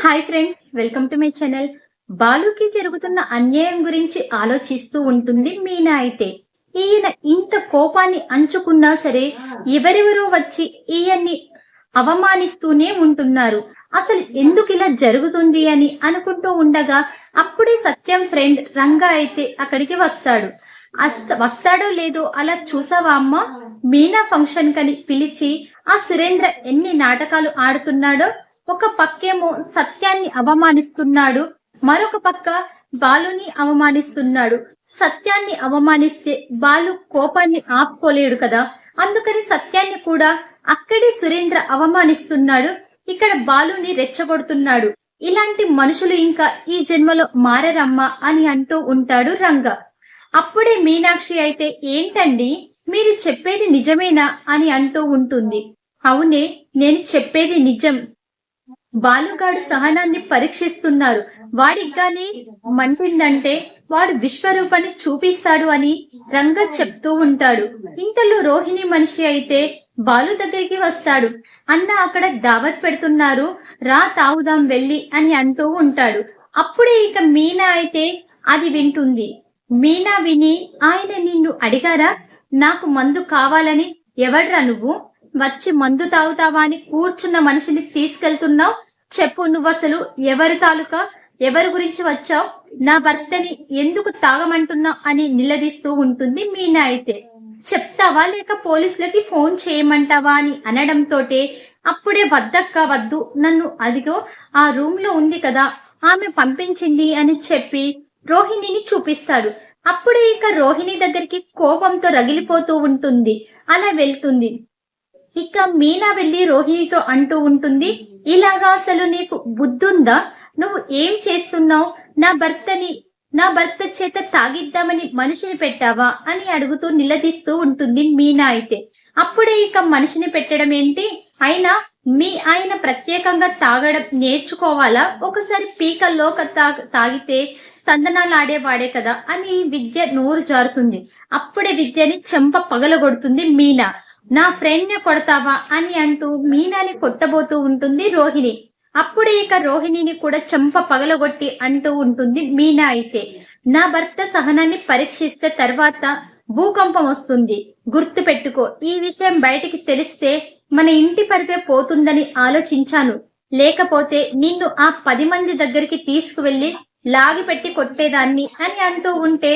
Hi friends, welcome to my channel. బాలుకి జరుగుతున్న అన్యాయం గురించి ఆలోచిస్తూ ఉంటుంది మీనా. అయితే ఈయన ఇంత కోపాన్ని అంచుకున్నా సరే ఎవరెవరో వచ్చి ఈయన్ని అవమానిస్తూనే ఉంటున్నారు. అసలు ఎందుకు ఇలా జరుగుతుంది అని అనుకుంటూ ఉండగా అప్పుడే సత్యం ఫ్రెండ్ రంగా అయితే అక్కడికి వస్తాడు. వస్తాడో లేదో అలా చూసావా అమ్మ, మీనా ఫంక్షన్ కని పిలిచి ఆ సురేంద్ర ఎన్ని నాటకాలు ఆడుతున్నాడో. ఒక పక్కేమో సత్యాన్ని అవమానిస్తున్నాడు, మరొక పక్క బాలుని అవమానిస్తున్నాడు. సత్యాన్ని అవమానిస్తే బాలు కోపాన్ని ఆపుకోలేడు కదా, అందుకని సత్యాన్ని కూడా అక్కడే సురేంద్ర అవమానిస్తున్నాడు. ఇక్కడ బాలుని రెచ్చగొడుతున్నాడు. ఇలాంటి మనుషులు ఇంకా ఈ జన్మలో మారరమ్మా అని అంటూ ఉంటాడు రంగ. అప్పుడే మీనాక్షి అయితే ఏంటండి మీరు చెప్పేది నిజమేనా అని అంటూ ఉంటుంది. అవునే, నేను చెప్పేది నిజం. బాలుగాడు సహనాన్ని పరీక్షిస్తున్నారు. వాడికి గాని మంటిందంటే వాడు విశ్వరూపాన్ని చూపిస్తాడు అని రంగ చెప్తూ ఉంటాడు. ఇంతలో రోహిణి మనిషి అయితే బాలు దగ్గరికి వస్తాడు. అన్న అక్కడ దావత్ పెడుతున్నారు, రా తాగుదాం వెళ్ళి అని అంటూ ఉంటాడు. అప్పుడే ఇక మీనా అయితే అది వింటుంది. మీనా విని, ఆయన నిన్ను అడిగారా నాకు మందు కావాలని? ఎవడ్రా నువ్వు వచ్చి మందు తాగుతావా అని కూర్చున్న మనిషిని తీసుకెళ్తున్నావు? చెప్పు, నువ్వు అసలు ఎవరి తాలూకా, ఎవరి గురించి వచ్చావు? నా భర్తని ఎందుకు తాగమంటున్నావు అని నిలదీస్తూ ఉంటుంది మీనా. అయితే చెప్తావా లేక పోలీసులకి ఫోన్ చేయమంటావా అని అనడంతోటే అప్పుడే వద్దక్క వద్దు, నన్ను అదిగో ఆ రూమ్ లో ఉంది కదా ఆమె పంపించింది అని చెప్పి రోహిణిని చూపిస్తాడు. అప్పుడే ఇక రోహిణి దగ్గరికి కోపంతో రగిలిపోతూ ఉంటుంది. అలా వెళ్తుంది. ఇక మీనా వెళ్లి రోహిణితో అంటూ ఉంటుంది, ఇలాగా అసలు నీకు బుద్ధుందా? నువ్వు ఏం చేస్తున్నావు? నా భర్త చేత తాగిద్దామని మనిషిని పెట్టావా అని అడుగుతూ నిలదీస్తూ ఉంటుంది మీనా. అయితే అప్పుడే ఇక మనిషిని పెట్టడం ఏంటి, అయినా ఆయన ప్రత్యేకంగా తాగడం నేర్చుకోవాలా? ఒకసారి పీకల్లో తాగితే తందనాలాడేవాడే కదా అని విద్య నోరు జారుతుంది. అప్పుడే విద్యని చెంప పగలగొడుతుంది మీనా. నా ఫ్రెండ్ ని కొడతావా అని అంటూ మీనాని కొట్టబోతూ ఉంటుంది రోహిణి. అప్పుడే ఇక రోహిణిని కూడా చెంప పగలగొట్టి అంటూ ఉంటుంది మీనా. అయితే నా భర్త సహనాన్ని పరీక్షిస్తే తర్వాత భూకంపం వస్తుంది, గుర్తు పెట్టుకో. ఈ విషయం బయటికి తెలిస్తే మన ఇంటి పరిపే పోతుందని ఆలోచించాను, లేకపోతే నిన్ను ఆ 10 మంది దగ్గరికి తీసుకువెళ్లి లాగిపెట్టి కొట్టేదాన్ని అని అంటూ ఉంటే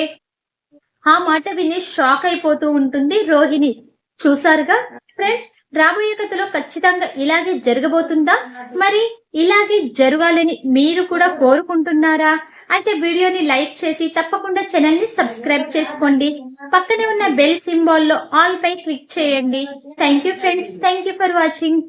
ఆ మాట విని షాక్ అయిపోతూ ఉంటుంది రోహిణి. చూసారుగా ఫ్రెండ్స్, రాబోయే కథలో ఖచ్చితంగా ఇలాగే జరగబోతుందా? మరి ఇలాగే జరగాలని మీరు కూడా కోరుకుంటున్నారా? అయితే వీడియోని లైక్ చేసి తప్పకుండా ఛానల్ ని సబ్స్క్రైబ్ చేసుకోండి. పక్కనే ఉన్న బెల్ సింబాల్ లో ఆల్ పై క్లిక్ చేయండి. Thank you friends, thank you for watching.